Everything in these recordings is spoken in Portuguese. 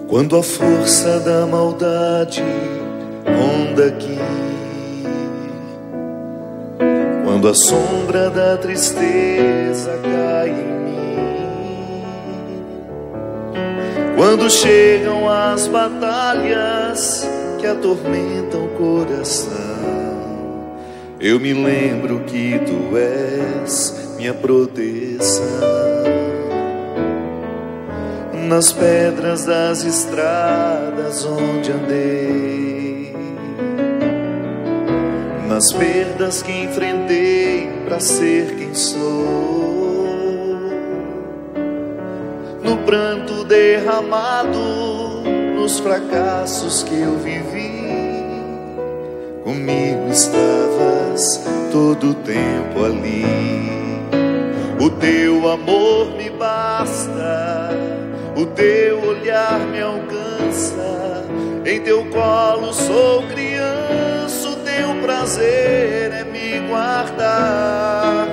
Quando a força da maldade ronda aqui, quando a sombra da tristeza cai em mim, quando chegam as batalhas que atormentam o coração, eu me lembro que Tu és minha proteção. Nas pedras das estradas onde andei, nas perdas que enfrentei para ser quem sou, no pranto derramado, nos fracassos que eu vivi, comigo estavas todo o tempo ali. O Teu amor me basta, o Teu olhar me alcança, em Teu colo sou criança, o Teu prazer é me guardar.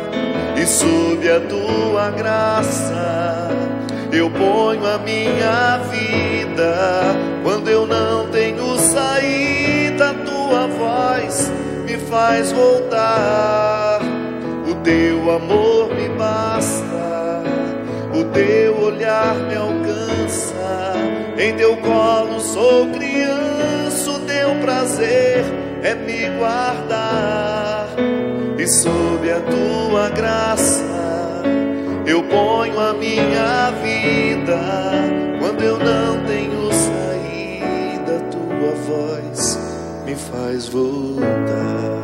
E sob a Tua graça eu ponho a minha vida. Quando eu não tenho saída, Tua voz me faz voltar. O Teu amor me basta, o Teu olhar me alcança, em Teu colo sou criança, o Teu prazer é me guardar. E sob a Tua graça eu ponho a minha vida. Quando eu não tenho saída, Tua voz me faz voltar.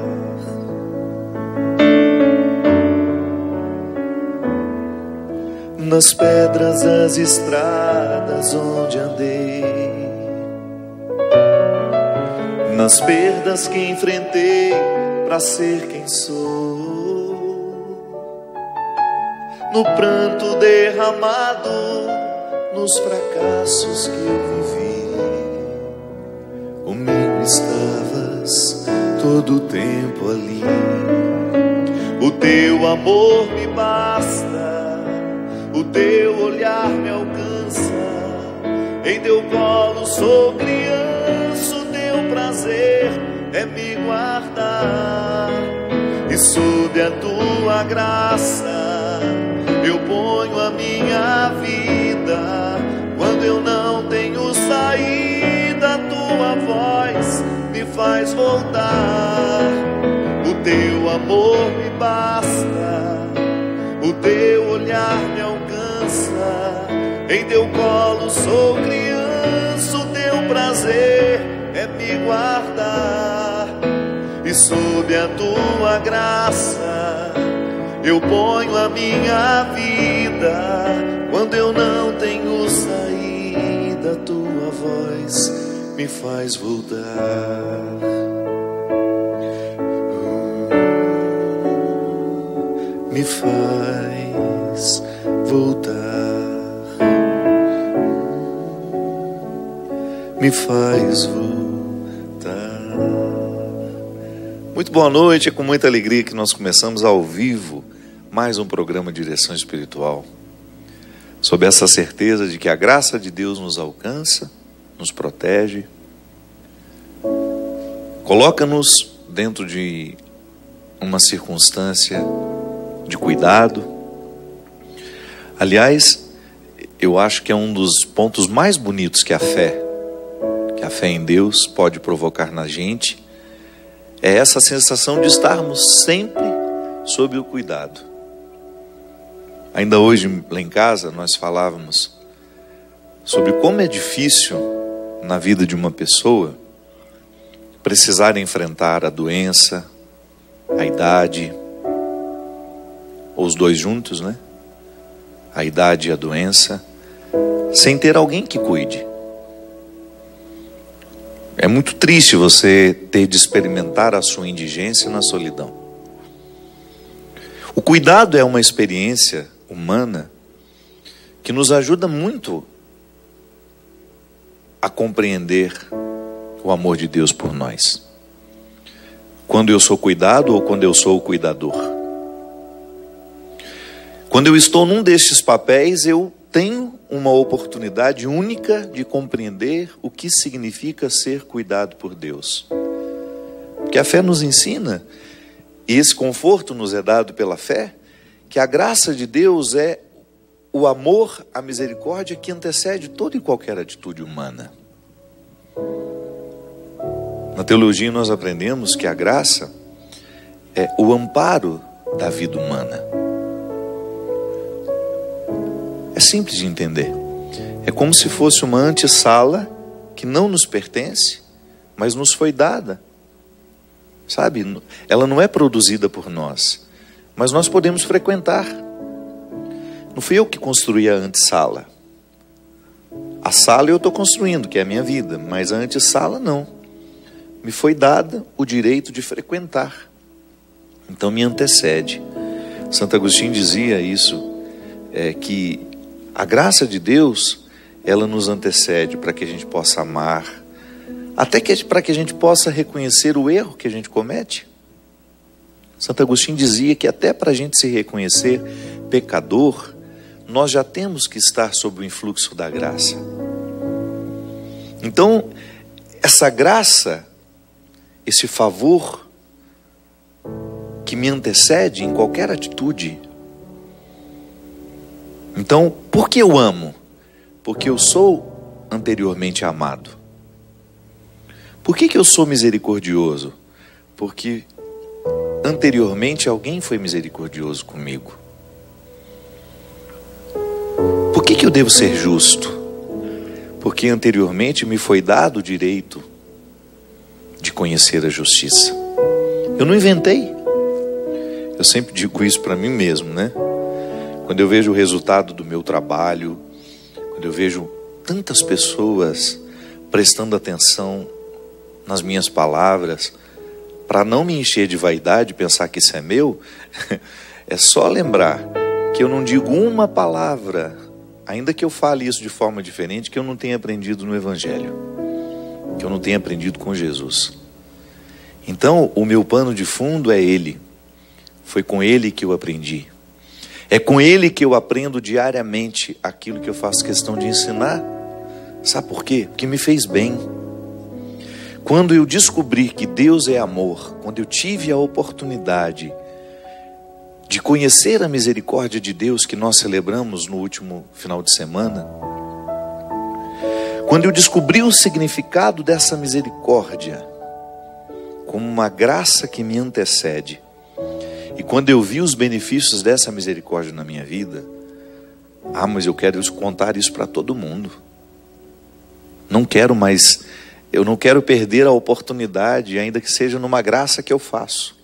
Nas pedras das estradas onde andei, nas perdas que enfrentei para ser quem sou, no pranto derramado, nos fracassos que eu vivi, comigo estavas todo o tempo ali. O Teu amor me basta, o Teu olhar me alcança, em Teu colo sou criança, o Teu prazer é me guardar. E sob a Tua graça eu ponho a minha vida. Quando eu não tenho saída, Tua voz me faz voltar. O Teu amor me basta, o Teu olhar me alcança, em Teu colo sou criança, o Teu prazer é me guardar. E sob a Tua graça eu ponho a minha vida. Quando eu não tenho saída, Tua voz me faz voltar. Me faz voltar, me faz voltar. Muito boa noite, é com muita alegria que nós começamos ao vivo mais um programa de Direção Espiritual, sob essa certeza de que a graça de Deus nos alcança, nos protege, coloca-nos dentro de uma circunstância de cuidado. Aliás, eu acho que é um dos pontos mais bonitos que a fé em Deus pode provocar na gente, é essa sensação de estarmos sempre sob o cuidado. Ainda hoje lá em casa nós falávamos sobre como é difícil na vida de uma pessoa precisar enfrentar a doença, a idade, ou os dois juntos, né? A idade e a doença, sem ter alguém que cuide. É muito triste você ter de experimentar a sua indigência na solidão. O cuidado é uma experiência humana que nos ajuda muito a compreender o amor de Deus por nós. Quando eu sou cuidado ou quando eu sou o cuidador. Quando eu estou num destes papéis, eu tenho uma oportunidade única de compreender o que significa ser cuidado por Deus. Porque a fé nos ensina, e esse conforto nos é dado pela fé, que a graça de Deus é o amor, a misericórdia que antecede toda e qualquer atitude humana. Na teologia nós aprendemos que a graça é o amparo da vida humana. É simples de entender. É como se fosse uma antessala que não nos pertence, mas nos foi dada. Sabe? Ela não é produzida por nós, mas nós podemos frequentar. Não fui eu que construí a antessala. A sala eu estou construindo, que é a minha vida, mas a antessala não. Me foi dada o direito de frequentar. Então me antecede. Santo Agostinho dizia isso, que a graça de Deus, ela nos antecede para que a gente possa amar, até para que a gente possa reconhecer o erro que a gente comete. Santo Agostinho dizia que até para a gente se reconhecer pecador, nós já temos que estar sob o influxo da graça. Então, essa graça, esse favor que me antecede em qualquer atitude. Então, por que eu amo? Porque eu sou anteriormente amado. Por que eu sou misericordioso? Porque anteriormente alguém foi misericordioso comigo. Por que eu devo ser justo? Porque anteriormente me foi dado o direito de conhecer a justiça. Eu não inventei. Eu sempre digo isso para mim mesmo, né? Quando eu vejo o resultado do meu trabalho, quando eu vejo tantas pessoas prestando atenção nas minhas palavras, para não me encher de vaidade, pensar que isso é meu, é só lembrar que eu não digo uma palavra, ainda que eu fale isso de forma diferente, que eu não tenha aprendido no Evangelho, que eu não tenha aprendido com Jesus. Então, o meu pano de fundo é Ele. Foi com Ele que eu aprendi. É com Ele que eu aprendo diariamente aquilo que eu faço questão de ensinar. Sabe por quê? Porque me fez bem. Quando eu descobri que Deus é amor, quando eu tive a oportunidade de conhecer a misericórdia de Deus que nós celebramos no último final de semana, quando eu descobri o significado dessa misericórdia como uma graça que me antecede, e quando eu vi os benefícios dessa misericórdia na minha vida, mas eu quero contar isso para todo mundo. Eu não quero perder a oportunidade, ainda que seja numa graça que eu faço,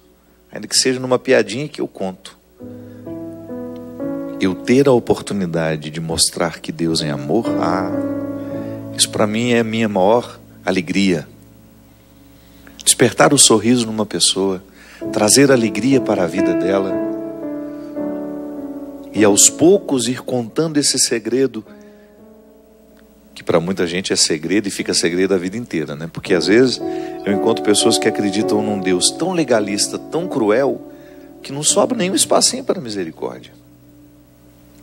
ainda que seja numa piadinha que eu conto. Eu ter a oportunidade de mostrar que Deus é amor, isso para mim é a minha maior alegria. Despertar o sorriso numa pessoa, trazer alegria para a vida dela, e aos poucos ir contando esse segredo, que para muita gente é segredo e fica segredo a vida inteira, né? Porque às vezes eu encontro pessoas que acreditam num Deus tão legalista, tão cruel, que não sobra nenhum espacinho para misericórdia.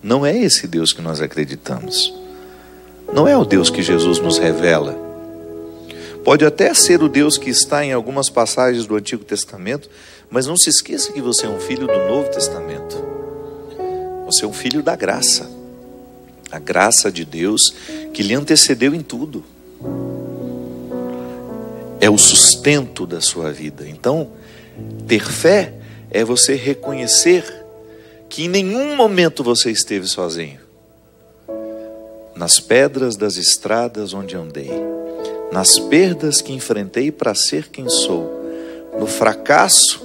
Não é esse Deus que nós acreditamos. Não é o Deus que Jesus nos revela. Pode até ser o Deus que está em algumas passagens do Antigo Testamento, mas não se esqueça que você é um filho do Novo Testamento. Você é um filho da graça. A graça de Deus que lhe antecedeu em tudo. É o sustento da sua vida. Então, ter fé é você reconhecer que em nenhum momento você esteve sozinho. Nas pedras das estradas onde andei, nas perdas que enfrentei para ser quem sou, no fracasso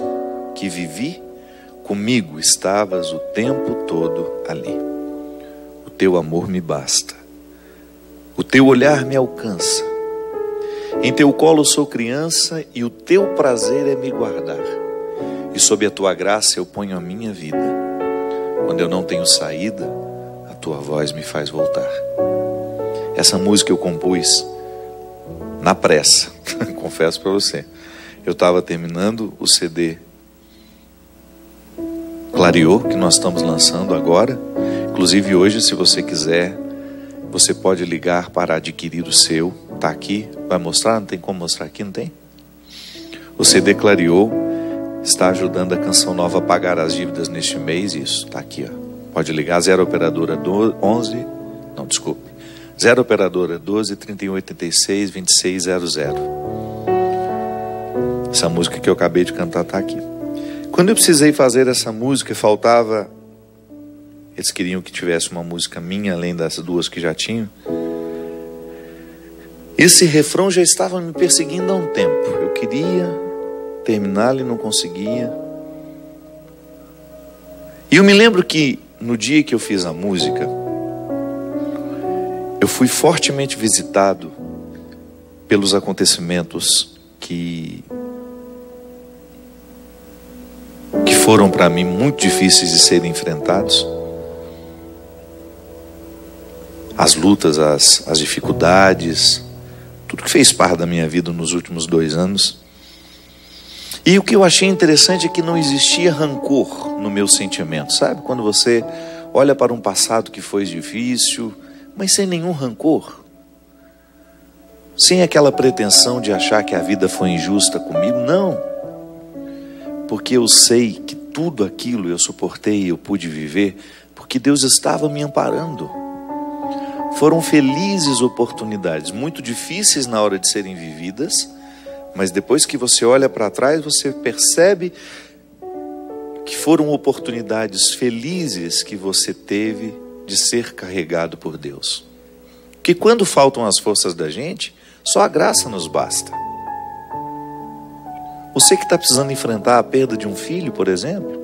que vivi, comigo estavas o tempo todo ali. O teu amor me basta, o teu olhar me alcança, em teu colo sou criança e o teu prazer é me guardar, e sob a tua graça eu ponho a minha vida. Quando eu não tenho saída, a tua voz me faz voltar. Essa música eu compus na pressa, confesso para você. Eu estava terminando o CD Clareou, que nós estamos lançando agora. Inclusive hoje, se você quiser, você pode ligar para adquirir o seu. Está aqui, vai mostrar? Não tem como mostrar aqui, não tem? O CD Clareou está ajudando a Canção Nova a pagar as dívidas neste mês. Isso, está aqui, ó. Pode ligar, 0 operadora 0 operadora 12 31 86 2600. Essa música que eu acabei de cantar está aqui. Quando eu precisei fazer essa música, faltava... Eles queriam que tivesse uma música minha, além das duas que já tinham. Esse refrão já estava me perseguindo há um tempo. Eu queria terminá-lo e não conseguia. E eu me lembro que no dia que eu fiz a música, eu fui fortemente visitado pelos acontecimentos que foram para mim muito difíceis de serem enfrentados. As lutas, as dificuldades, tudo que fez parte da minha vida nos últimos 2 anos. E o que eu achei interessante é que não existia rancor no meu sentimento, sabe? Quando você olha para um passado que foi difícil, mas sem nenhum rancor, sem aquela pretensão de achar que a vida foi injusta comigo, não. Porque eu sei que tudo aquilo eu suportei, eu pude viver, porque Deus estava me amparando. Foram felizes oportunidades, muito difíceis na hora de serem vividas, mas depois que você olha para trás, você percebe que foram oportunidades felizes que você teve de ser carregado por Deus. Porque quando faltam as forças da gente, só a graça nos basta. Você que está precisando enfrentar a perda de um filho, por exemplo,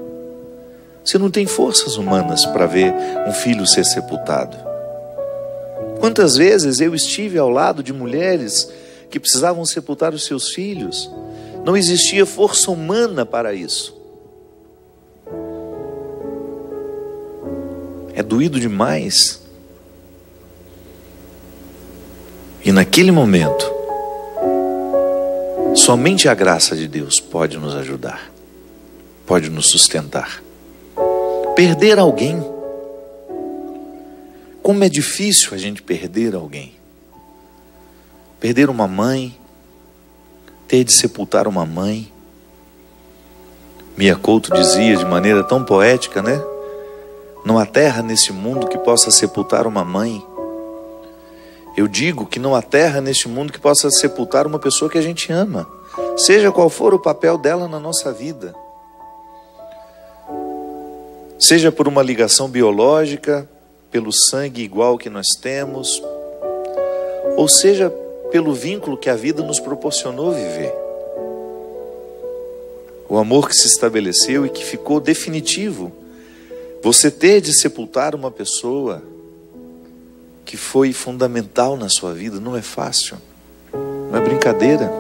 você não tem forças humanas para ver um filho ser sepultado. Quantas vezes eu estive ao lado de mulheres que precisavam sepultar os seus filhos, não existia força humana para isso. É doído demais. E naquele momento, somente a graça de Deus pode nos ajudar, pode nos sustentar. Perder alguém, como é difícil a gente perder alguém. Perder uma mãe, ter de sepultar uma mãe. Mia Couto dizia de maneira tão poética, né? Não há terra nesse mundo que possa sepultar uma mãe. Eu digo que não há terra neste mundo que possa sepultar uma pessoa que a gente ama, seja qual for o papel dela na nossa vida. Seja por uma ligação biológica, pelo sangue igual que nós temos, ou seja pelo vínculo que a vida nos proporcionou viver. O amor que se estabeleceu e que ficou definitivo. Você ter de sepultar uma pessoa que foi fundamental na sua vida não é fácil, não é brincadeira.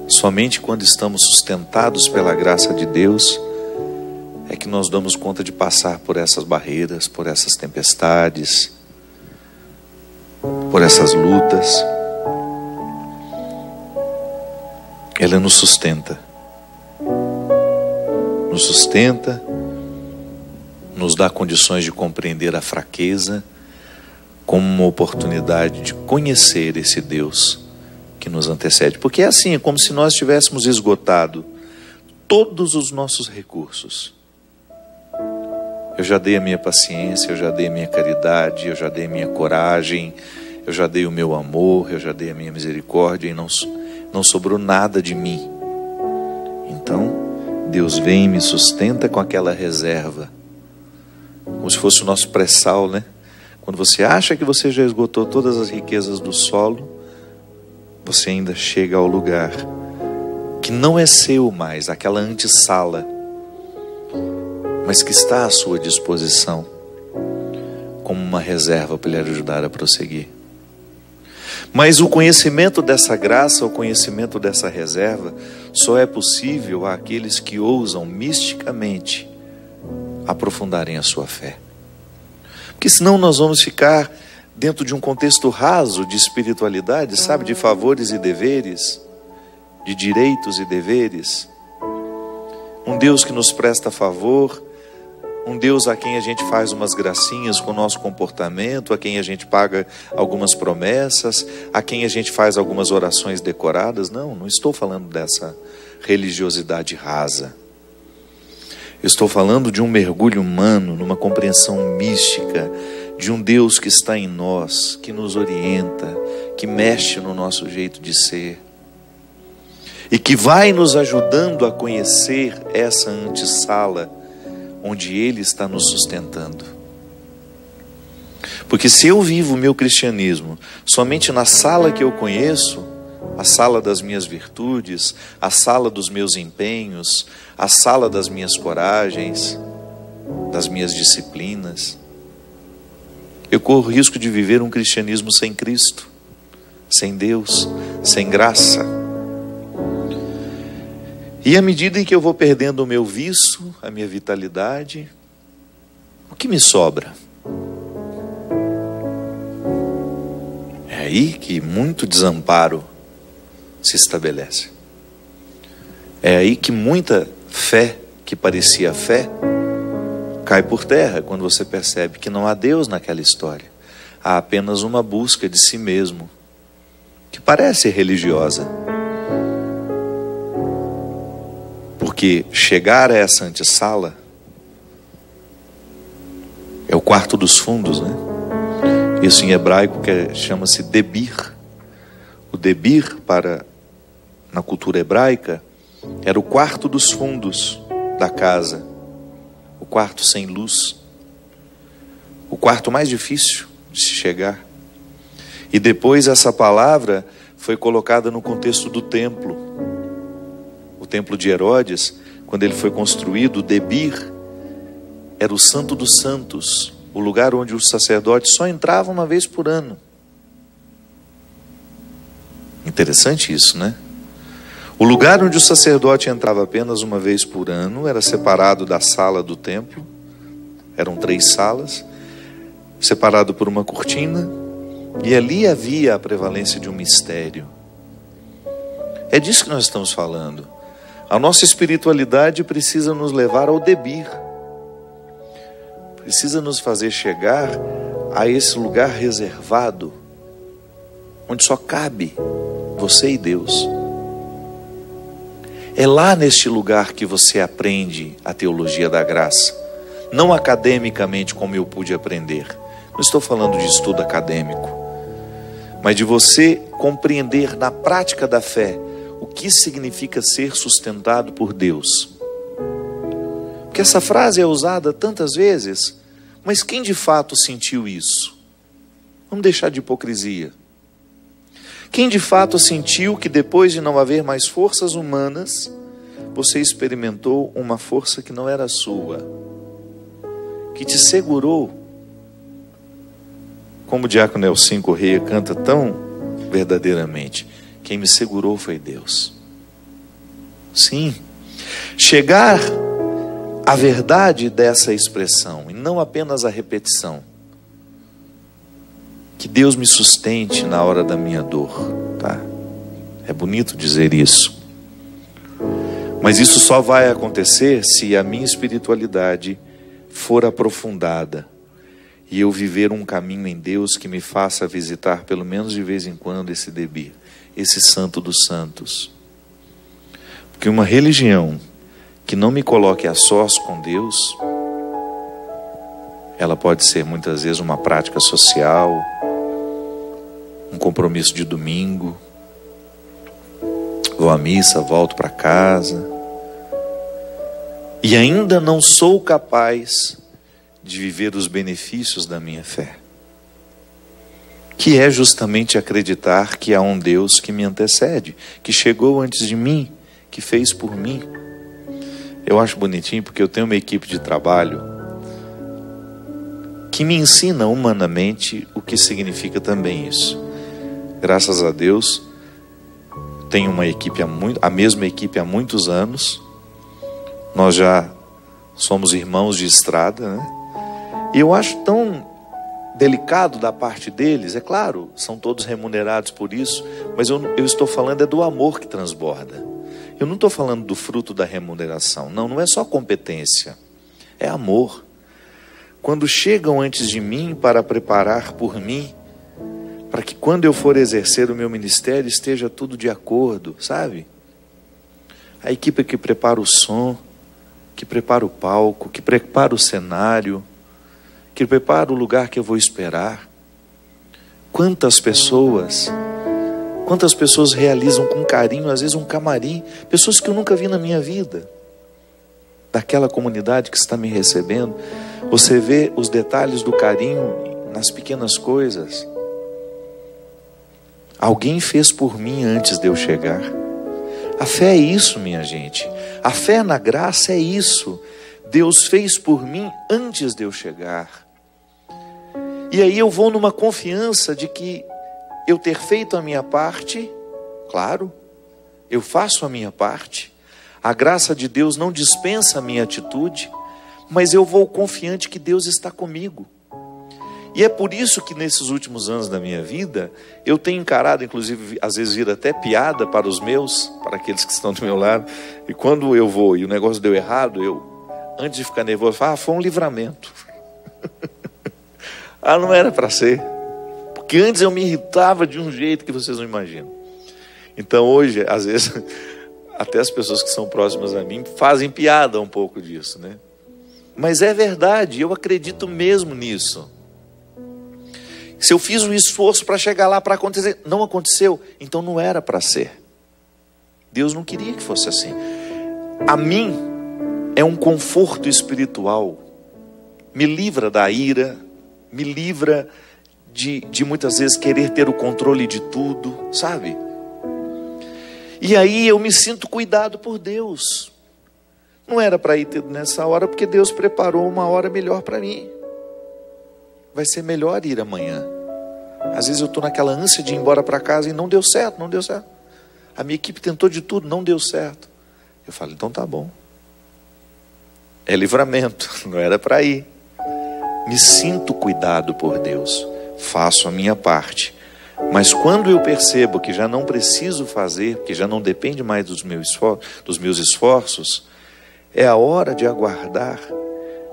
Somente quando estamos sustentados pela graça de Deus é que nós damos conta de passar por essas barreiras, por essas tempestades, por essas lutas. Ela nos sustenta, nos dá condições de compreender a fraqueza como uma oportunidade de conhecer esse Deus que nos antecede. Porque é assim, é como se nós tivéssemos esgotado todos os nossos recursos. Eu já dei a minha paciência, eu já dei a minha caridade, eu já dei a minha coragem, eu já dei o meu amor, eu já dei a minha misericórdia e não sobrou nada de mim. Então, Deus vem e me sustenta com aquela reserva, como se fosse o nosso pré-sal, né? Quando você acha que você já esgotou todas as riquezas do solo, você ainda chega ao lugar que não é seu mais, aquela antessala, mas que está à sua disposição como uma reserva para lhe ajudar a prosseguir. Mas o conhecimento dessa graça, o conhecimento dessa reserva, só é possível àqueles que ousam misticamente aprofundarem a sua fé. Porque senão nós vamos ficar dentro de um contexto raso de espiritualidade, sabe? De favores e deveres, de direitos e deveres. Um Deus que nos presta favor, um Deus a quem a gente faz umas gracinhas com o nosso comportamento, a quem a gente paga algumas promessas, a quem a gente faz algumas orações decoradas. Não, não estou falando dessa religiosidade rasa. Eu estou falando de um mergulho humano, numa compreensão mística, de um Deus que está em nós, que nos orienta, que mexe no nosso jeito de ser, e que vai nos ajudando a conhecer essa antessala, onde Ele está nos sustentando. Porque se eu vivo o meu cristianismo somente na sala que eu conheço, a sala das minhas virtudes, a sala dos meus empenhos, a sala das minhas coragens, das minhas disciplinas, eu corro o risco de viver um cristianismo sem Cristo, sem Deus, sem graça. E à medida em que eu vou perdendo o meu vício, a minha vitalidade, o que me sobra? É aí que muito desamparo se estabelece. É aí que muita fé, que parecia fé, cai por terra, quando você percebe que não há Deus naquela história. Há apenas uma busca de si mesmo, que parece religiosa. Porque chegar a essa antessala é o quarto dos fundos, né? Isso em hebraico chama-se debir. O debir, na cultura hebraica, era o quarto dos fundos da casa, o quarto sem luz, o quarto mais difícil de se chegar. E depois essa palavra foi colocada no contexto do templo. O templo de Herodes, quando ele foi construído, o debir era o santo dos santos, o lugar onde os sacerdotes só entravam uma vez por ano. Interessante isso, né? O lugar onde o sacerdote entrava apenas uma vez por ano era separado da sala do templo. Eram 3 salas, separado por uma cortina, e ali havia a prevalência de um mistério. É disso que nós estamos falando. A nossa espiritualidade precisa nos levar ao debir, precisa nos fazer chegar a esse lugar reservado, onde só cabe você e Deus. É lá neste lugar que você aprende a teologia da graça, não academicamente como eu pude aprender. Não estou falando de estudo acadêmico, mas de você compreender na prática da fé o que significa ser sustentado por Deus. Porque essa frase é usada tantas vezes, mas quem de fato sentiu isso? Vamos deixar de hipocrisia. Quem de fato sentiu que depois de não haver mais forças humanas, você experimentou uma força que não era sua, que te segurou? Como o diácono Nelson Correia canta tão verdadeiramente: quem me segurou foi Deus. Sim, chegar à verdade dessa expressão, e não apenas a repetição. Que Deus me sustente na hora da minha dor, tá? É bonito dizer isso. Mas isso só vai acontecer se a minha espiritualidade for aprofundada e eu viver um caminho em Deus que me faça visitar pelo menos de vez em quando esse debir, esse santo dos santos. Porque uma religião que não me coloque a sós com Deus, ela pode ser muitas vezes uma prática social, um compromisso de domingo, vou à missa, volto para casa, e ainda não sou capaz de viver os benefícios da minha fé, que é justamente acreditar que há um Deus que me antecede, que chegou antes de mim, que fez por mim. Eu acho bonitinho porque eu tenho uma equipe de trabalho que me ensina humanamente o que significa também isso. Graças a Deus, tenho uma equipe a mesma equipe há muitos anos. Nós já somos irmãos de estrada, né? E eu acho tão delicado da parte deles, é claro, são todos remunerados por isso, mas eu estou falando é do amor que transborda. Eu não estou falando do fruto da remuneração, não é só competência, é amor, quando chegam antes de mim para preparar por mim, para que quando eu for exercer o meu ministério esteja tudo de acordo, sabe? A equipe que prepara o som, que prepara o palco, que prepara o cenário, que prepara o lugar que eu vou esperar. Quantas pessoas realizam com carinho, às vezes um camarim, pessoas que eu nunca vi na minha vida, daquela comunidade que está me recebendo. Você vê os detalhes do carinho nas pequenas coisas. Alguém fez por mim antes de eu chegar. A fé é isso, minha gente. A fé na graça é isso. Deus fez por mim antes de eu chegar. E aí eu vou numa confiança de que eu ter feito a minha parte, claro, eu faço a minha parte. A graça de Deus não dispensa a minha atitude, mas eu vou confiante que Deus está comigo. E é por isso que nesses últimos anos da minha vida, eu tenho encarado, inclusive, às vezes vira até piada para os meus, para aqueles que estão do meu lado. E quando eu vou e o negócio deu errado, eu, antes de ficar nervoso, eu falo, foi um livramento. Não era para ser. Porque antes eu me irritava de um jeito que vocês não imaginam. Então hoje, às vezes, até as pessoas que são próximas a mim fazem piada um pouco disso, né? Mas é verdade, eu acredito mesmo nisso. Se eu fiz um esforço para chegar lá, para acontecer, não aconteceu, então não era para ser. Deus não queria que fosse assim. A mim é um conforto espiritual. Me livra da ira, me livra de muitas vezes querer ter o controle de tudo, sabe? E aí eu me sinto cuidado por Deus. Não era para ir nessa hora, porque Deus preparou uma hora melhor para mim. Vai ser melhor ir amanhã. Às vezes eu estou naquela ânsia de ir embora para casa e não deu certo, não deu certo. A minha equipe tentou de tudo, não deu certo. Eu falo, então tá bom. É livramento, não era para ir. Me sinto cuidado por Deus. Faço a minha parte. Mas quando eu percebo que já não preciso fazer, que já não depende mais dos meus esforços, é a hora de aguardar,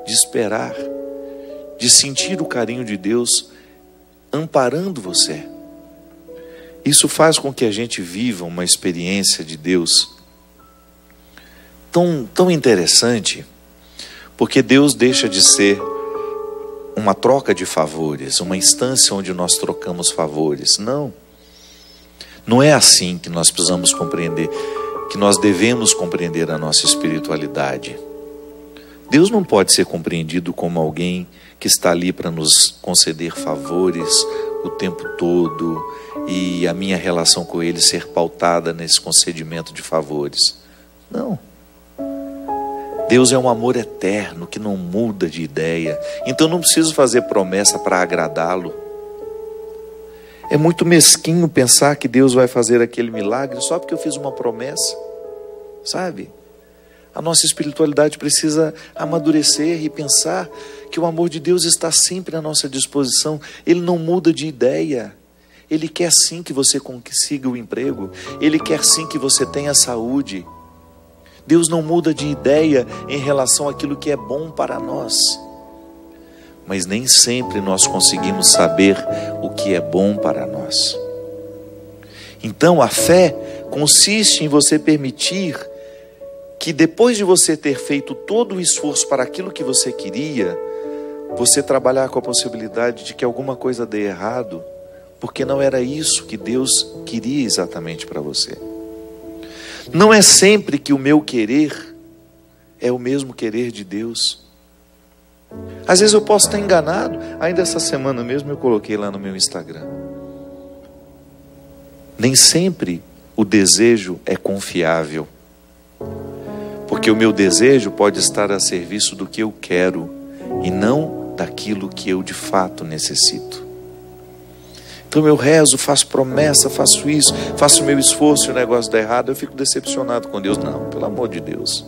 de esperar, de sentir o carinho de Deus amparando você. Isso faz com que a gente viva uma experiência de Deus tão interessante, porque Deus deixa de ser uma troca de favores, uma instância onde nós trocamos favores. Não é assim que nós precisamos compreender, que nós devemos compreender a nossa espiritualidade. Deus não pode ser compreendido como alguém que está ali para nos conceder favores o tempo todo e a minha relação com Ele ser pautada nesse concedimento de favores. Não. Deus é um amor eterno que não muda de ideia. Então não preciso fazer promessa para agradá-lo. É muito mesquinho pensar que Deus vai fazer aquele milagre só porque eu fiz uma promessa, sabe? A nossa espiritualidade precisa amadurecer e pensar que o amor de Deus está sempre à nossa disposição. Ele não muda de ideia. Ele quer sim que você consiga o emprego. Ele quer sim que você tenha saúde. Deus não muda de ideia em relação àquilo que é bom para nós. Mas nem sempre nós conseguimos saber o que é bom para nós. Então a fé consiste em você permitir que depois de você ter feito todo o esforço para aquilo que você queria, você trabalhar com a possibilidade de que alguma coisa dê errado, porque não era isso que Deus queria exatamente para você. Não é sempre que o meu querer é o mesmo querer de Deus. Às vezes eu posso estar enganado. Ainda essa semana mesmo eu coloquei lá no meu Instagram. Nem sempre o desejo é confiável. Porque o meu desejo pode estar a serviço do que eu quero e não daquilo que eu de fato necessito. Então eu rezo, faço promessa, faço isso, faço o meu esforço e o negócio dá errado, eu fico decepcionado com Deus. Não, pelo amor de Deus.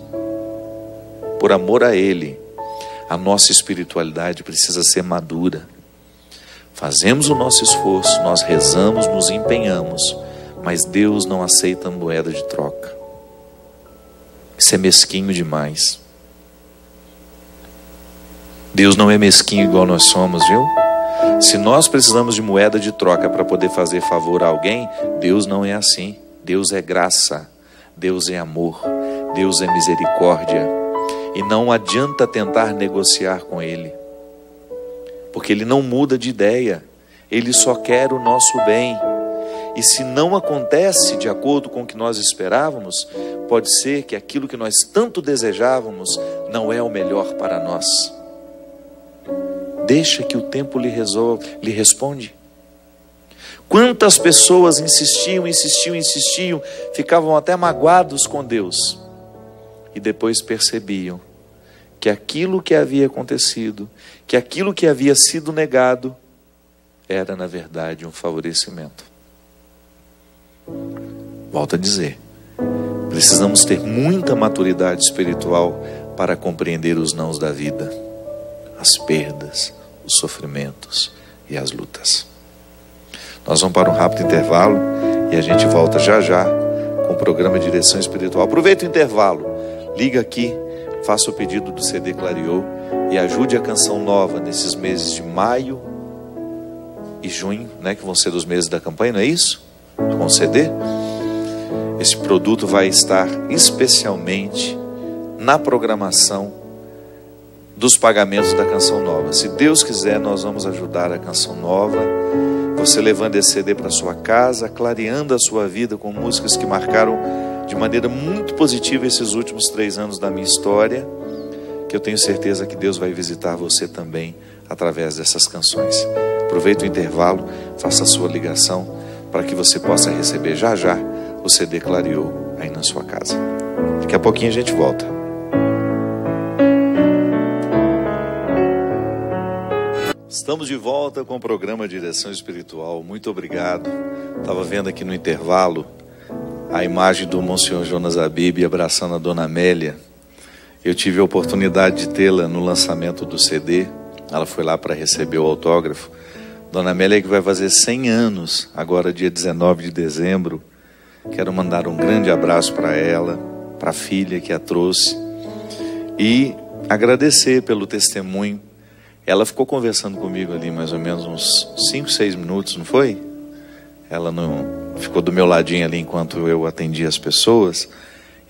Por amor a Ele, a nossa espiritualidade precisa ser madura. Fazemos o nosso esforço, nós rezamos, nos empenhamos, mas Deus não aceita moeda de troca. Isso é mesquinho demais. Deus não é mesquinho igual nós somos, viu? Se nós precisamos de moeda de troca para poder fazer favor a alguém, Deus não é assim. Deus é graça, Deus é amor, Deus é misericórdia. E não adianta tentar negociar com Ele, porque Ele não muda de ideia. Ele só quer o nosso bem. E se não acontece de acordo com o que nós esperávamos, pode ser que aquilo que nós tanto desejávamos não é o melhor para nós. Deixa que o tempo lhe responde. Quantas pessoas insistiam, ficavam até magoados com Deus. E depois percebiam que aquilo que havia acontecido, que aquilo que havia sido negado, era na verdade um favorecimento. Volto a dizer, precisamos ter muita maturidade espiritual para compreender os nãos da vida, as perdas, os sofrimentos e as lutas. Nós vamos para um rápido intervalo e a gente volta já já com o programa Direção Espiritual. Aproveita o intervalo, liga aqui, faça o pedido do CD Clareou e ajude a Canção Nova nesses meses de maio e junho, né, que vão ser os meses da campanha, não é isso? Com o CD. Esse produto vai estar especialmente na programação dos pagamentos da Canção Nova. Se Deus quiser, nós vamos ajudar a Canção Nova. Você levando esse CD para sua casa, clareando a sua vida com músicas que marcaram de maneira muito positiva esses últimos 3 anos da minha história, que eu tenho certeza que Deus vai visitar você também através dessas canções. Aproveite o intervalo, faça a sua ligação para que você possa receber já já o CD Clareou aí na sua casa. Daqui a pouquinho a gente volta. Estamos de volta com o programa Direção Espiritual. Muito obrigado. Estava vendo aqui no intervalo a imagem do Monsenhor Jonas Abib abraçando a Dona Amélia. Eu tive a oportunidade de tê-la no lançamento do CD. Ela foi lá para receber o autógrafo. Dona Amélia que vai fazer 100 anos, agora dia 19 de dezembro. Quero mandar um grande abraço para ela, para a filha que a trouxe. E agradecer pelo testemunho. Ela ficou conversando comigo ali mais ou menos uns 5, 6 minutos, não foi? Ela não ficou do meu ladinho ali enquanto eu atendia as pessoas.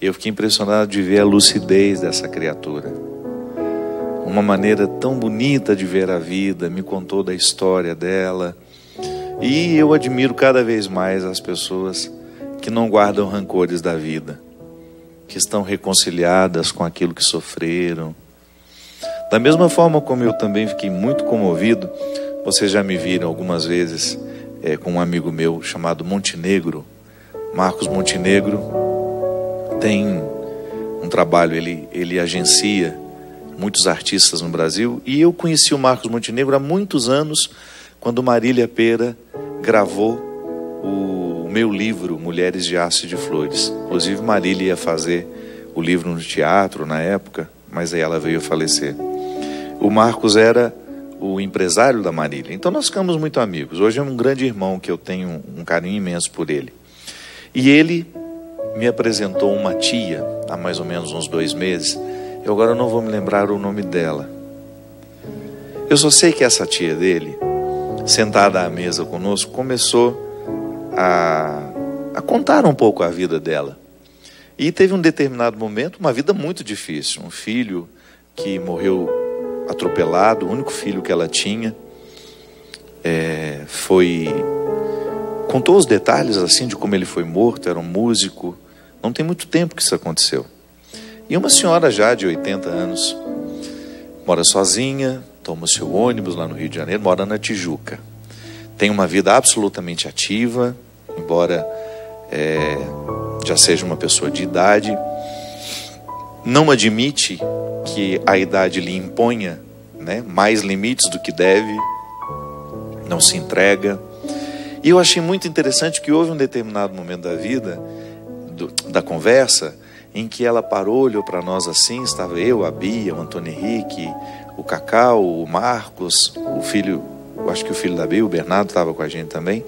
E eu fiquei impressionado de ver a lucidez dessa criatura. Uma maneira tão bonita de ver a vida, me contou da história dela. E eu admiro cada vez mais as pessoas que não guardam rancores da vida, que estão reconciliadas com aquilo que sofreram. Da mesma forma como eu também fiquei muito comovido, vocês já me viram algumas vezes com um amigo meu chamado Montenegro. Marcos Montenegro tem um trabalho, ele agencia muitos artistas no Brasil, e eu conheci o Marcos Montenegro há muitos anos, quando Marília Pera gravou o meu livro Mulheres de Aço e de Flores. Inclusive Marília ia fazer o livro no teatro na época, mas aí ela veio a falecer. O Marcos era o empresário da Marília, então nós ficamos muito amigos. Hoje é um grande irmão que eu tenho um carinho imenso por ele. E ele me apresentou uma tia há mais ou menos uns 2 meses. Eu agora não vou me lembrar o nome dela. Eu só sei que essa tia dele, sentada à mesa conosco, começou a contar um pouco a vida dela. E teve um determinado momento, uma vida muito difícil. Um filho que morreu atropelado, o único filho que ela tinha. Contou os detalhes assim de como ele foi morto, era um músico. Não tem muito tempo que isso aconteceu. E uma senhora já de 80 anos, mora sozinha, toma o seu ônibus lá no Rio de Janeiro, mora na Tijuca. Tem uma vida absolutamente ativa, embora já seja uma pessoa de idade. Não admite que a idade lhe imponha, né, mais limites do que deve. Não se entrega. E eu achei muito interessante que houve um determinado momento da vida, da conversa, em que ela parou, olhou para nós assim, estava eu, a Bia, o Antônio Henrique, o Cacau, o Marcos, o filho, eu acho que o filho da Bia, o Bernardo, estava com a gente também.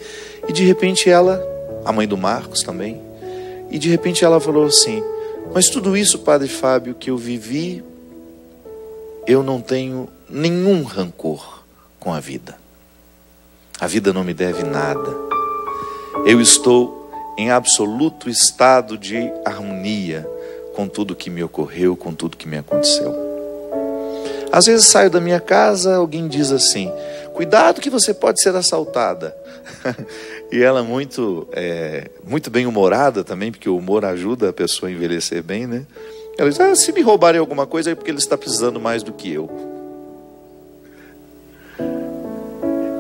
E de repente ela, a mãe do Marcos também, e de repente ela falou assim: mas tudo isso, Padre Fábio, que eu vivi, eu não tenho nenhum rancor com a vida. A vida não me deve nada. Eu estou em absoluto estado de harmonia com tudo que me ocorreu, com tudo que me aconteceu. Às vezes saio da minha casa, alguém diz assim: cuidado que você pode ser assaltada. E ela muito bem humorada também, porque o humor ajuda a pessoa a envelhecer bem, né? Ela diz: se me roubarem alguma coisa é porque ele está precisando mais do que eu.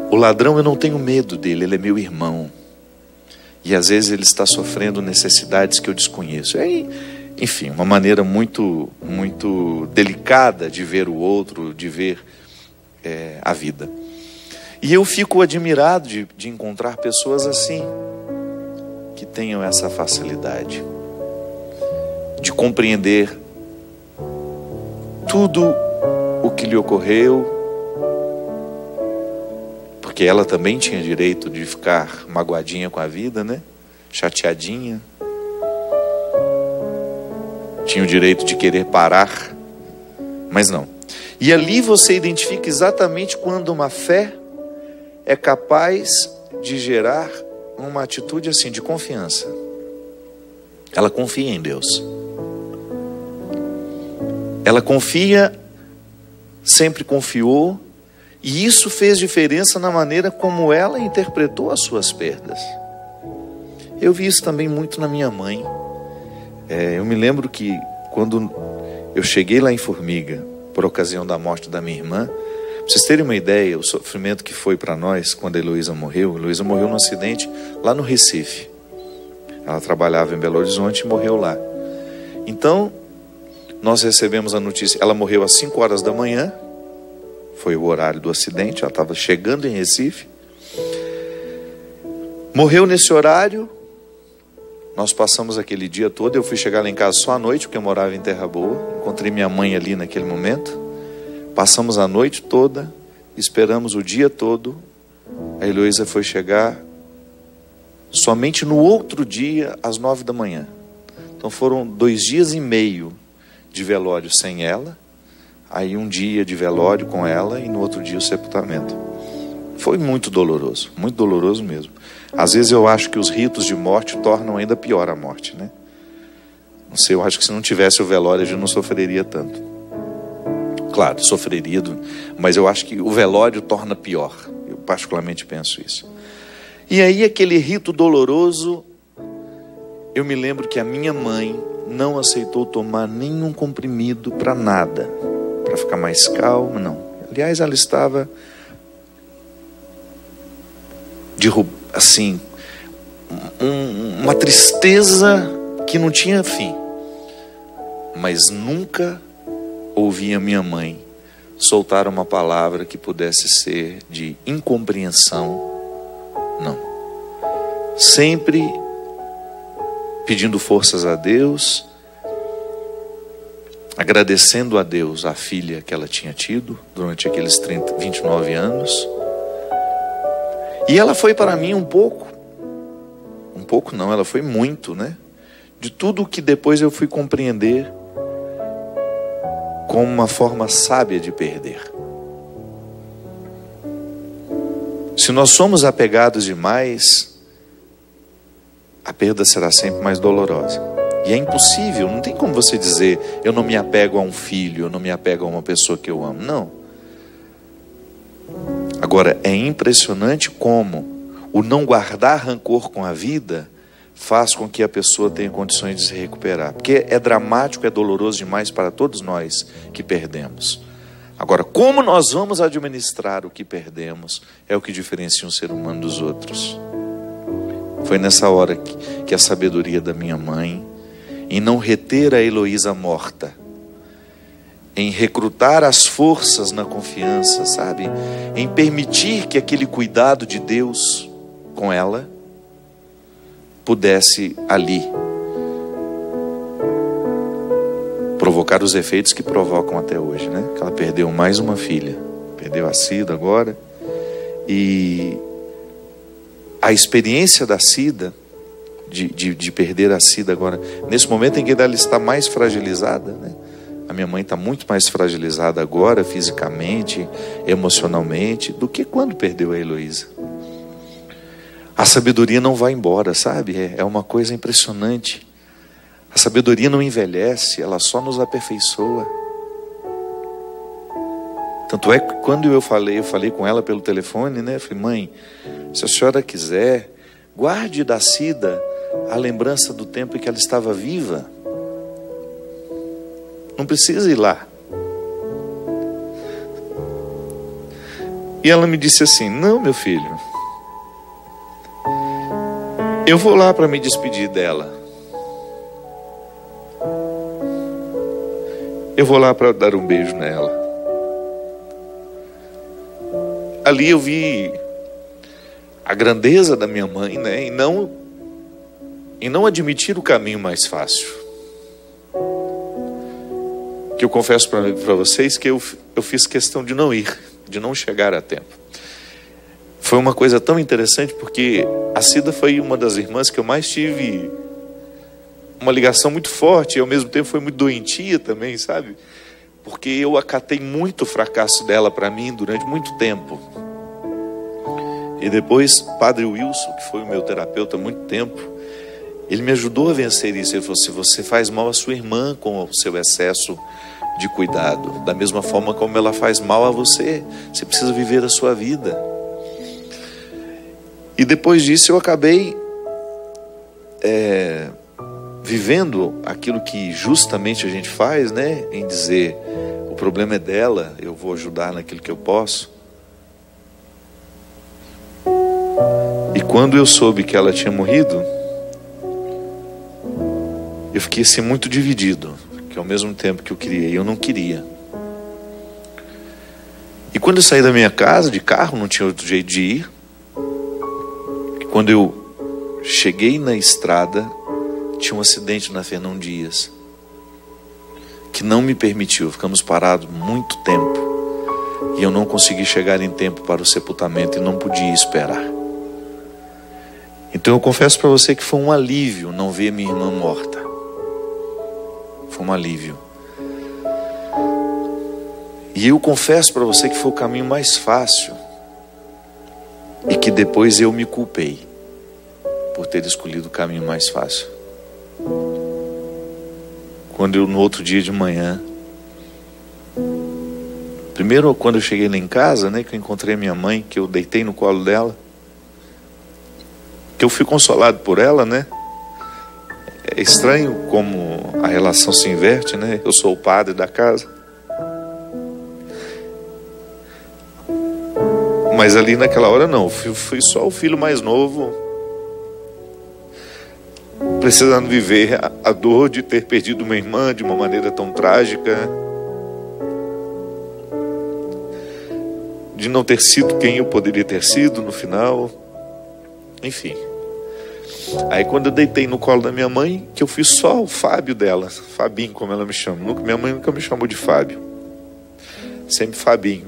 O ladrão, eu não tenho medo dele, ele é meu irmão. E às vezes ele está sofrendo necessidades que eu desconheço. Enfim, uma maneira muito, muito delicada de ver o outro, de ver a vida. E eu fico admirado de encontrar pessoas assim, que tenham essa facilidade de compreender tudo o que lhe ocorreu, porque ela também tinha direito de ficar magoadinha com a vida, né? Chateadinha. Tinha o direito de querer parar, mas não. E ali você identifica exatamente quando uma fé é capaz de gerar uma atitude assim de confiança. Ela confia em Deus. Ela confia, sempre confiou, e isso fez diferença na maneira como ela interpretou as suas perdas. Eu vi isso também muito na minha mãe. Eu me lembro que quando eu cheguei lá em Formiga, por ocasião da morte da minha irmã, para vocês terem uma ideia, o sofrimento que foi para nós quando a Heloísa morreu. A Heloísa morreu num acidente lá no Recife. Ela trabalhava em Belo Horizonte e morreu lá. Então, nós recebemos a notícia, ela morreu às 5 horas da manhã, foi o horário do acidente, ela estava chegando em Recife. Morreu nesse horário, nós passamos aquele dia todo, eu fui chegar lá em casa só à noite, porque eu morava em Terra Boa, encontrei minha mãe ali naquele momento, passamos a noite toda, esperamos o dia todo, a Heloísa foi chegar somente no outro dia, às 9 da manhã. Então foram 2 dias e meio de velório sem ela, aí um dia de velório com ela e no outro dia o sepultamento. Foi muito doloroso mesmo. Às vezes eu acho que os ritos de morte tornam ainda pior a morte, né? Não sei, eu acho que se não tivesse o velório a gente não sofreria tanto. Claro, sofreria, mas eu acho que o velório torna pior. Eu particularmente penso isso. E aí aquele rito doloroso, eu me lembro que a minha mãe não aceitou tomar nenhum comprimido para nada, para ficar mais calma, não. Aliás, ela estava assim, uma tristeza que não tinha fim. Mas nunca ouvi a minha mãe soltar uma palavra que pudesse ser de incompreensão, não. Sempre pedindo forças a Deus, agradecendo a Deus a filha que ela tinha tido durante aqueles 29 anos. E ela foi para mim um pouco não, ela foi muito, né? De tudo que depois eu fui compreender como uma forma sábia de perder. Se nós somos apegados demais, a perda será sempre mais dolorosa. E é impossível, não tem como você dizer: eu não me apego a um filho, eu não me apego a uma pessoa que eu amo. Não. Agora, é impressionante como o não guardar rancor com a vida faz com que a pessoa tenha condições de se recuperar. Porque é dramático, é doloroso demais para todos nós que perdemos. Agora, como nós vamos administrar o que perdemos é o que diferencia um ser humano dos outros. Foi nessa hora que a sabedoria da minha mãe, em não reter a Heloísa morta, em recrutar as forças na confiança, sabe? Em permitir que aquele cuidado de Deus com ela pudesse ali provocar os efeitos que provocam até hoje, né? Que ela perdeu mais uma filha, perdeu a Cida agora, e a experiência da Cida, de perder a Cida agora, nesse momento em que ela está mais fragilizada, né? A minha mãe está muito mais fragilizada agora, fisicamente, emocionalmente, do que quando perdeu a Heloísa. A sabedoria não vai embora, sabe? É uma coisa impressionante. A sabedoria não envelhece, ela só nos aperfeiçoa. Tanto é que quando eu falei com ela pelo telefone, né? Eu falei, mãe, se a senhora quiser, guarde da Cida a lembrança do tempo em que ela estava viva. Não precisa ir lá. E ela me disse assim, não, meu filho, eu vou lá para me despedir dela. Eu vou lá para dar um beijo nela. Ali eu vi a grandeza da minha mãe, né? E não admitir o caminho mais fácil. Que eu confesso para vocês que eu fiz questão de não ir, de não chegar a tempo. Foi uma coisa tão interessante porque a Cida foi uma das irmãs que eu mais tive uma ligação muito forte e ao mesmo tempo foi muito doentia também, sabe? Porque eu acatei muito o fracasso dela para mim durante muito tempo. E depois, Padre Wilson, que foi o meu terapeuta há muito tempo, ele me ajudou a vencer isso. Ele falou assim, você faz mal à sua irmã com o seu excesso de cuidado. Da mesma forma como ela faz mal a você. Você precisa viver a sua vida. E depois disso eu acabei vivendo aquilo que justamente a gente faz, né? Em dizer, o problema é dela, eu vou ajudar naquilo que eu posso. E quando eu soube que ela tinha morrido, eu fiquei assim muito dividido, que ao mesmo tempo que eu queria, eu não queria. E quando eu saí da minha casa de carro, não tinha outro jeito de ir. E quando eu cheguei na estrada, tinha um acidente na Fernão Dias, que não me permitiu, ficamos parados muito tempo. E eu não consegui chegar em tempo para o sepultamento e não podia esperar. Então eu confesso para você que foi um alívio não ver minha irmã morta. Foi um alívio. E eu confesso para você que foi o caminho mais fácil. E que depois eu me culpei por ter escolhido o caminho mais fácil. Quando eu, no outro dia de manhã, primeiro quando eu cheguei lá em casa, né, que eu encontrei a minha mãe, que eu deitei no colo dela, que eu fui consolado por ela, né? É estranho como a relação se inverte, né? Eu sou o padre da casa. Mas ali naquela hora não, fui só o filho mais novo, precisando viver a dor de ter perdido uma irmã de uma maneira tão trágica, de não ter sido quem eu poderia ter sido no final, enfim. Aí quando eu deitei no colo da minha mãe, que eu fui só o Fábio dela, Fabinho como ela me chama, minha mãe nunca me chamou de Fábio, sempre Fabinho.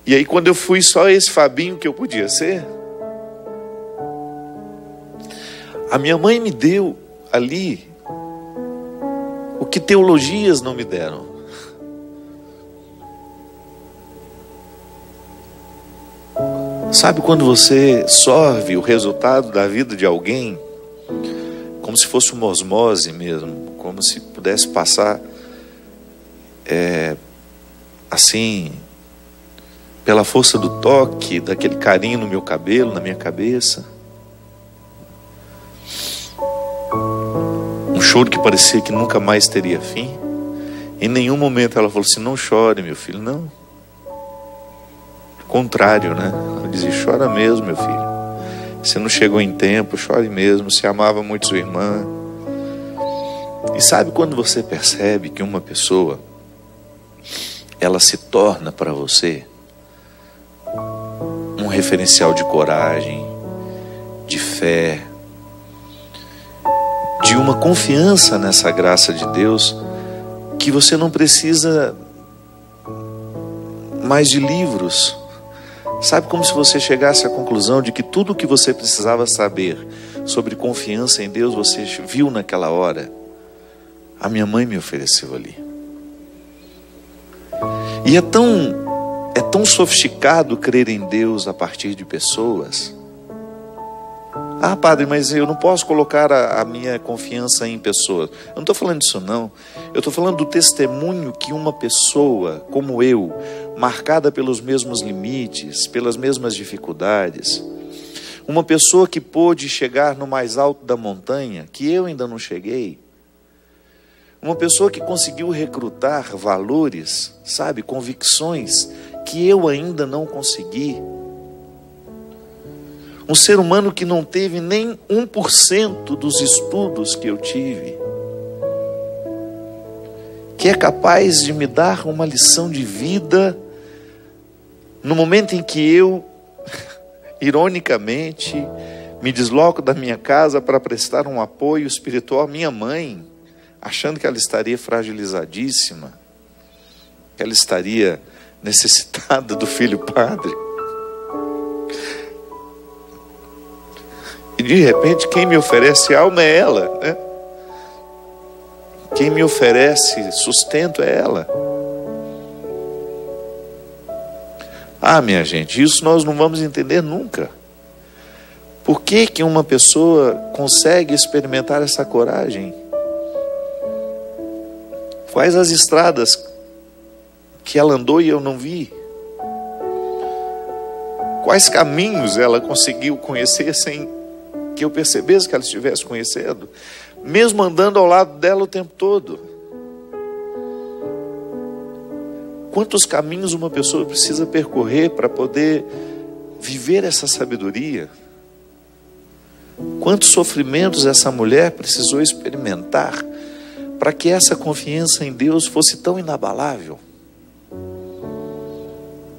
E aí quando eu fui só esse Fabinho que eu podia ser, a minha mãe me deu ali o que teologias não me deram. Sabe quando você sorve o resultado da vida de alguém, como se fosse uma osmose mesmo, como se pudesse passar assim, pela força do toque, daquele carinho no meu cabelo, na minha cabeça. Um choro que parecia que nunca mais teria fim. Em nenhum momento ela falou assim, não chore, meu filho, não. Contrário, né? Ela dizia, chora mesmo, meu filho. Você não chegou em tempo, chore mesmo. Você amava muito sua irmã. E sabe quando você percebe que uma pessoa, ela se torna para você um referencial de coragem, de fé, de uma confiança nessa graça de Deus, que você não precisa mais de livros. Sabe, como se você chegasse à conclusão de que tudo o que você precisava saber sobre confiança em Deus, você viu naquela hora. A minha mãe me ofereceu ali. E é tão sofisticado crer em Deus a partir de pessoas. Ah, padre, mas eu não posso colocar a minha confiança em pessoas. Eu não estou falando disso não. Eu estou falando do testemunho que uma pessoa como eu, marcada pelos mesmos limites, pelas mesmas dificuldades, uma pessoa que pôde chegar no mais alto da montanha, que eu ainda não cheguei, uma pessoa que conseguiu recrutar valores, sabe, convicções que eu ainda não consegui. Um ser humano que não teve nem 1% dos estudos que eu tive, que é capaz de me dar uma lição de vida no momento em que eu, ironicamente, me desloco da minha casa para prestar um apoio espiritual à minha mãe, achando que ela estaria fragilizadíssima, que ela estaria necessitada do filho padre. E de repente quem me oferece alma é ela, né? Quem me oferece sustento é ela. Ah, minha gente, isso nós não vamos entender nunca. Por que que uma pessoa consegue experimentar essa coragem? Quais as estradas que ela andou e eu não vi? Quais caminhos ela conseguiu conhecer sem que eu percebesse que ela estivesse conhecendo, mesmo andando ao lado dela o tempo todo? Quantos caminhos uma pessoa precisa percorrer para poder viver essa sabedoria? Quantos sofrimentos essa mulher precisou experimentar para que essa confiança em Deus fosse tão inabalável,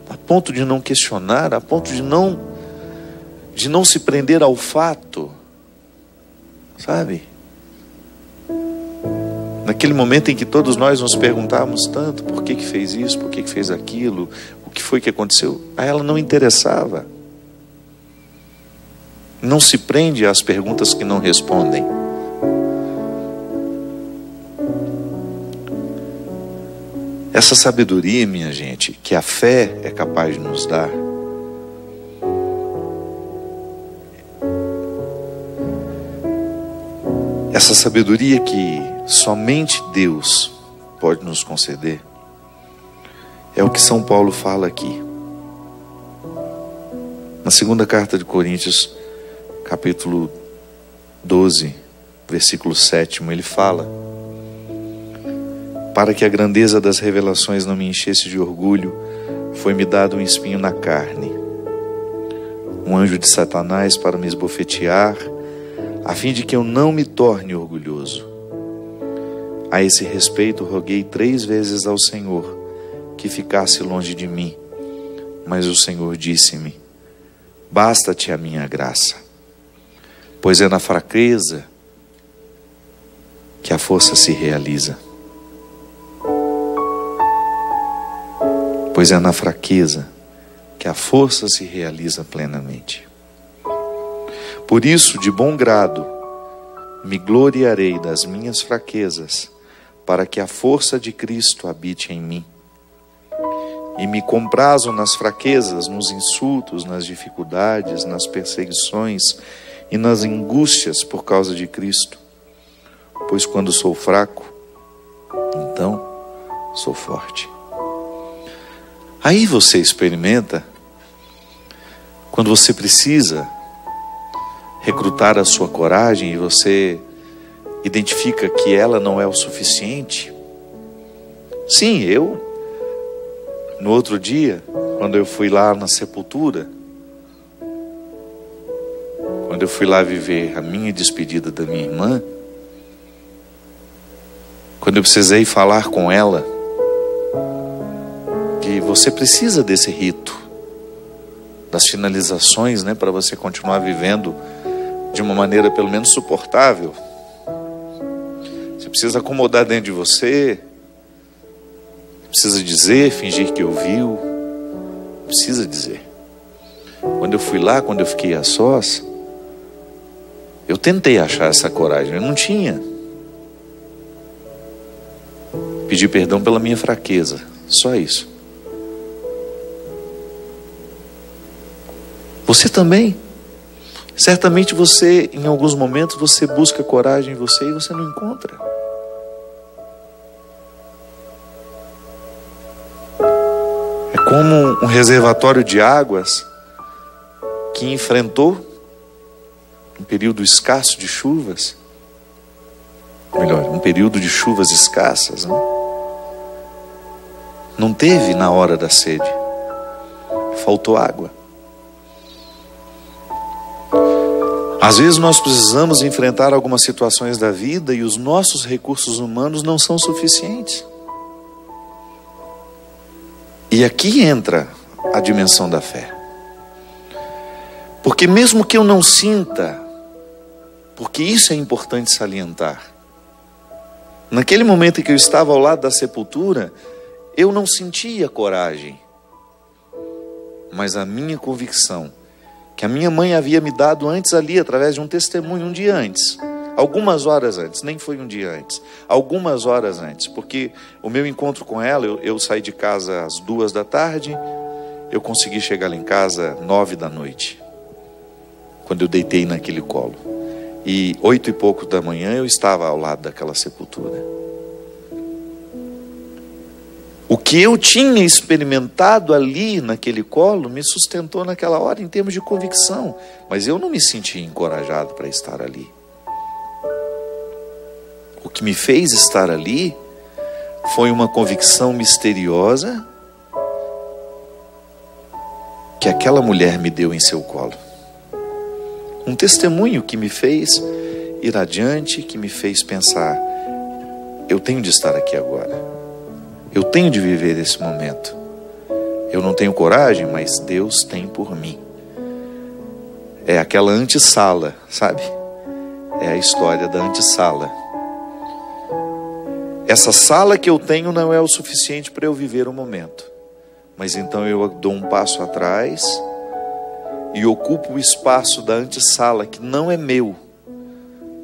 a ponto de não questionar, a ponto de não se prender ao fato, sabe? Naquele momento em que todos nós nos perguntávamos tanto, por que fez isso, por que fez aquilo, o que foi que aconteceu, a ela não interessava. Não se prende às perguntas que não respondem. Essa sabedoria, minha gente, que a fé é capaz de nos dar, essa sabedoria que somente Deus pode nos conceder, é o que São Paulo fala aqui. Na segunda carta de Coríntios, capítulo 12, versículo 7, ele fala: para que a grandeza das revelações não me enchesse de orgulho, foi-me dado um espinho na carne, um anjo de Satanás para me esbofetear, a fim de que eu não me torne orgulhoso. A esse respeito roguei 3 vezes ao Senhor que ficasse longe de mim, mas o Senhor disse-me: basta-te a minha graça, pois é na fraqueza que a força se realiza. Pois é na fraqueza que a força se realiza plenamente. Por isso, de bom grado, me gloriarei das minhas fraquezas, para que a força de Cristo habite em mim. E me comprazo nas fraquezas, nos insultos, nas dificuldades, nas perseguições e nas angústias por causa de Cristo. Pois quando sou fraco, então sou forte. Aí você experimenta, quando você precisa recrutar a sua coragem e você identifica que ela não é o suficiente. Sim, no outro dia, quando eu fui lá na sepultura, quando eu fui lá viver a minha despedida da minha irmã, quando eu precisei falar com ela, que você precisa desse rito, das finalizações, né, para você continuar vivendo de uma maneira pelo menos suportável. Você precisa acomodar dentro de você, precisa dizer, fingir que ouviu, precisa dizer. Quando eu fui lá, quando eu fiquei a sós, eu tentei achar essa coragem, eu não tinha. Pedi perdão pela minha fraqueza, só isso. Você também. Certamente você, em alguns momentos, você busca coragem em você e você não encontra. É como um reservatório de águas que enfrentou um período escasso de chuvas. Melhor, um período de chuvas escassas, né? Não teve na hora da sede. Faltou água. Às vezes nós precisamos enfrentar algumas situações da vida e os nossos recursos humanos não são suficientes. E aqui entra a dimensão da fé. Porque mesmo que eu não sinta, porque isso é importante salientar, naquele momento em que eu estava ao lado da sepultura, eu não sentia coragem, mas a minha convicção, que a minha mãe havia me dado antes ali, através de um testemunho, um dia antes, algumas horas antes, nem foi um dia antes, algumas horas antes, porque o meu encontro com ela, eu saí de casa às 2 da tarde, eu consegui chegar lá em casa 9 da noite, quando eu deitei naquele colo, e 8 e pouco da manhã eu estava ao lado daquela sepultura. O que eu tinha experimentado ali naquele colo me sustentou naquela hora em termos de convicção, mas eu não me senti encorajado para estar ali. O que me fez estar ali foi uma convicção misteriosa que aquela mulher me deu em seu colo. Um testemunho que me fez ir adiante, que me fez pensar, eu tenho de estar aqui agora. Eu tenho de viver esse momento. Eu não tenho coragem, mas Deus tem por mim. É aquela antessala, sabe? É a história da antessala. Essa sala que eu tenho não é o suficiente para eu viver o momento. Mas então eu dou um passo atrás e ocupo o espaço da antessala que não é meu,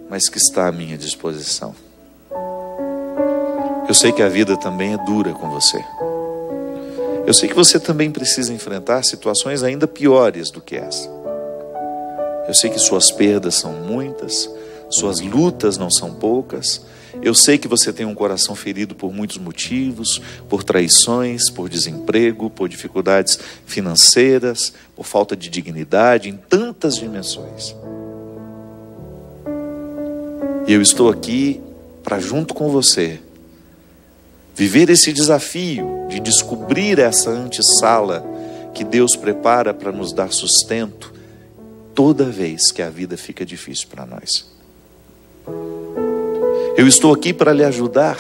mas que está à minha disposição. Eu sei que a vida também é dura com você. Eu sei que você também precisa enfrentar situações ainda piores do que essa. Eu sei que suas perdas são muitas, suas lutas não são poucas. Eu sei que você tem um coração ferido por muitos motivos, por traições, por desemprego, por dificuldades financeiras, por falta de dignidade, em tantas dimensões. E eu estou aqui para, junto com você, viver esse desafio de descobrir essa antessala que Deus prepara para nos dar sustento toda vez que a vida fica difícil para nós. Eu estou aqui para lhe ajudar,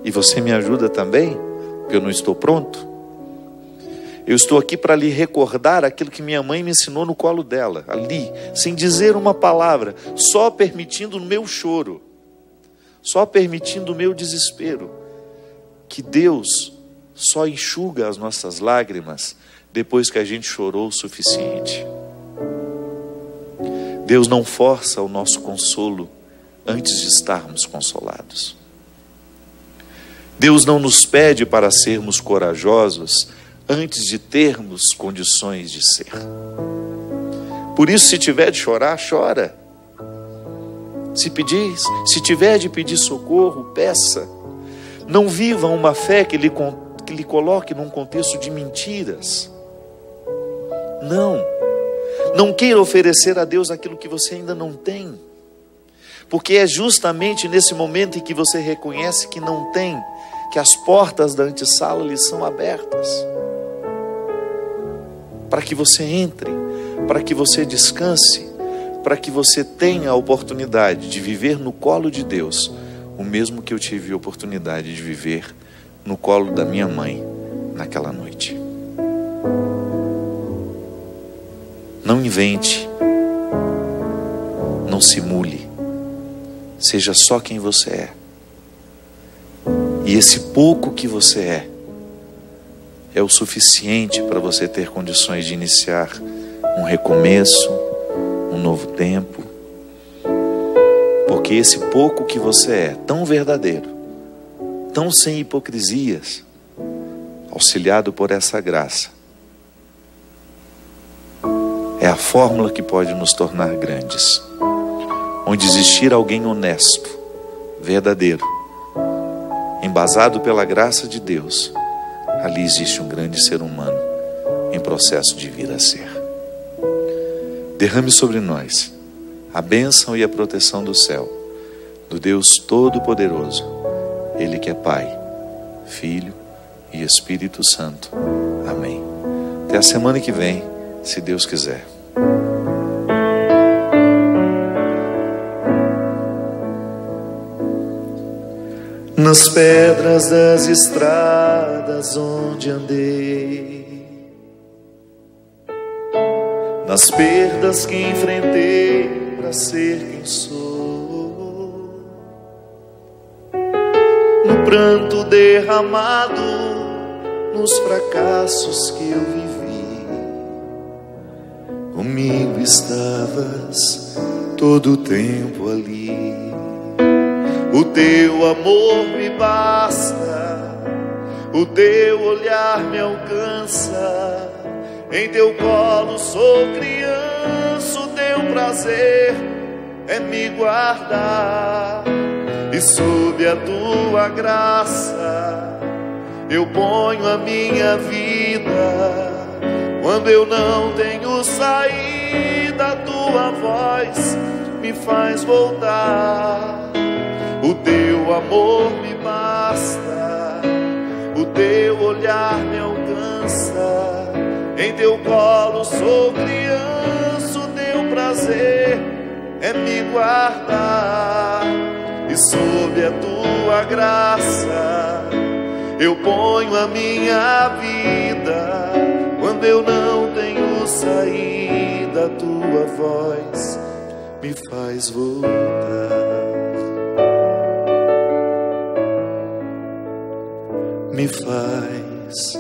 e você me ajuda também, porque eu não estou pronto. Eu estou aqui para lhe recordar aquilo que minha mãe me ensinou no colo dela, ali, sem dizer uma palavra, só permitindo o meu choro, só permitindo o meu desespero, que Deus só enxuga as nossas lágrimas depois que a gente chorou o suficiente. Deus não força o nosso consolo antes de estarmos consolados. Deus não nos pede para sermos corajosos antes de termos condições de ser. Por isso, se tiver de chorar, chora. Se tiver de pedir socorro, peça. Não viva uma fé que lhe coloque num contexto de mentiras. Não queira oferecer a Deus aquilo que você ainda não tem. Porque é justamente nesse momento em que você reconhece que não tem, que as portas da antessala lhe são abertas. Para que você entre, para que você descanse, para que você tenha a oportunidade de viver no colo de Deus, o mesmo que eu tive a oportunidade de viver no colo da minha mãe naquela noite. Não invente, não simule, seja só quem você é. E esse pouco que você é o suficiente para você ter condições de iniciar um recomeço, um novo tempo. Porque esse pouco que você é, tão verdadeiro, tão sem hipocrisias, auxiliado por essa graça, é a fórmula que pode nos tornar grandes. Onde existir alguém honesto, verdadeiro, embasado pela graça de Deus, ali existe um grande ser humano em processo de vir a ser. Derrame sobre nós a bênção e a proteção do céu, do Deus Todo-Poderoso, Ele que é Pai, Filho e Espírito Santo. Amém. Até a semana que vem, se Deus quiser. Nas pedras das estradas onde andei, nas perdas que enfrentei para ser quem sou, no pranto derramado, nos fracassos que eu vivi, comigo estavas todo o tempo ali. O teu amor me basta, o teu olhar me alcança, em teu colo sou criança, o teu prazer é me guardar, e sob a tua graça eu ponho a minha vida. Quando eu não tenho saída, a tua voz me faz voltar. O teu amor me basta, o teu olhar me alcança, em teu colo sou criança, o teu prazer é me guardar, e sob a tua graça eu ponho a minha vida. Quando eu não tenho saída, a tua voz me faz voltar. Me faz